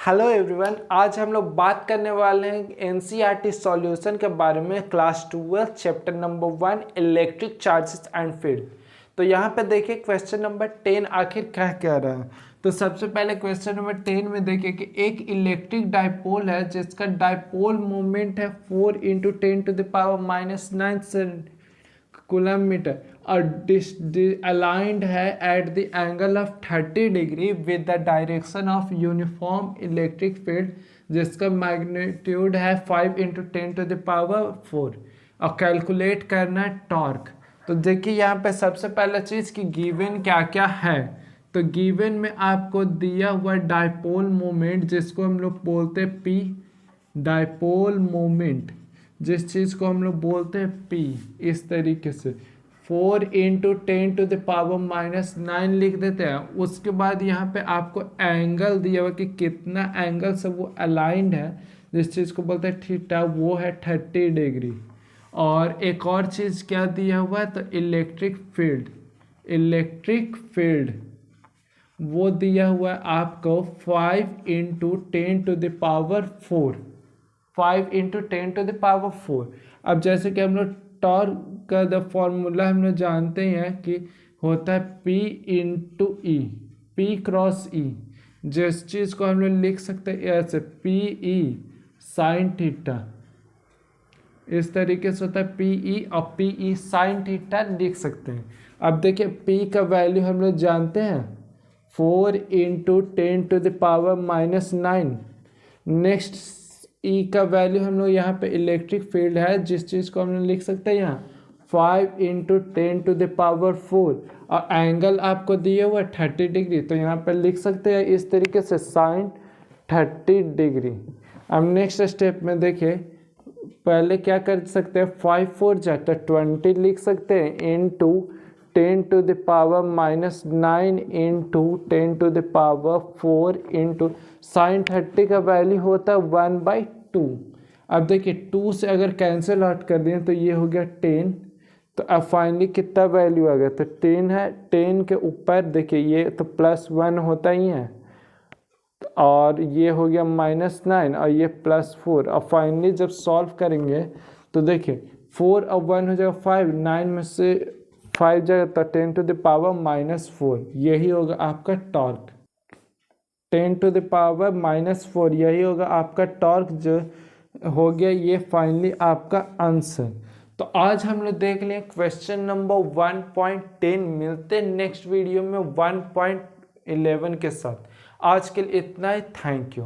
Hello everyone, आज हम लोग बात करने वाले हैं एनसीईआरटी सॉल्यूशन के बारे में। Class 12 chapter number 1 electric charges and field. तो यहाँ पे देखिए क्वेश्चन नंबर 10 आखिर क्या कह रहा है। तो सबसे पहले क्वेश्चन नंबर 10 में देखिए कि एक इलेक्ट्रिक डाइपोल है जिसका डाइपोल मोमेंट है 4 × 10⁻⁹ कूलम मीटर और अलाइंड है at the angle of 30 degree with the direction of uniform electric field जिसका मैग्नीट्यूड है 5 × 10⁻⁴ और कैलकुलेट करना है टॉर्क। तो देखिए यहाँ पे सबसे पहला चीज़ कि गिवन क्या क्या है। तो गिवन में आपको दिया हुआ डाइपोल मोमेंट जिसको हम लोग बोलते हैं पी, डाइपोल मोमेंट जिस चीज़ को हम लोग बोलते हैं पी, इस तरीके से 4 × 10⁻⁹ लिख देते हैं। उसके बाद यहाँ पे आपको एंगल दिया हुआ कि कितना एंगल से वो अलाइंड है, जिस चीज़ को बोलते हैं थीटा, वो है 30 डिग्री। और एक और चीज़ क्या दिया हुआ है, तो इलेक्ट्रिक फील्ड वो दिया हुआ है आपको 5 × 10⁴ 5 × 10⁴। अब जैसे कि हम लोग टॉर्क का द फॉर्मूला हम लोग जानते हैं कि होता है P × E, P × E, जिस चीज़ को हम लोग लिख सकते हैं ऐसे PE sin थीटा, इस तरीके से होता है PE और PE sin थीटा लिख सकते हैं। अब देखिए P का वैल्यू हम लोग जानते हैं 4 × 10⁻⁹। नेक्स्ट ई का वैल्यू हम लोग यहाँ पे इलेक्ट्रिक फील्ड है जिस चीज़ को हम लोग लिख सकते हैं यहाँ 5 × 10⁴ और एंगल आपको दिए हुआ 30 डिग्री, तो यहाँ पे लिख सकते हैं इस तरीके से sin 30 डिग्री। अब नेक्स्ट स्टेप में देखिए, पहले क्या कर सकते हैं, 5 4 जा तो 20 लिख सकते हैं इंटू 10⁻⁹ × 10⁴ sin 30 का वैल्यू होता है 1/2। अब देखिए 2 से अगर कैंसिल आउट कर दें तो ये हो गया 10। तो अब फाइनली कितना वैल्यू आ गया, तो 10 है। 10 के ऊपर देखिए ये तो +1 होता ही है और ये हो गया -9 और ये +4। और फाइनली जब सॉल्व करेंगे तो देखिए 4 और 1 हो जाएगा 5, 9 में से 5 जाएगा तो 10⁻⁻⁴, यही होगा आपका टॉर्क। 10⁻⁻⁴, यही होगा आपका टॉर्क जो हो गया ये फाइनली आपका आंसर। तो आज हम लोग देख लें क्वेश्चन नंबर 1.10। मिलते हैं नेक्स्ट वीडियो में 1.11 के साथ। आज के लिए इतना ही। Thank you.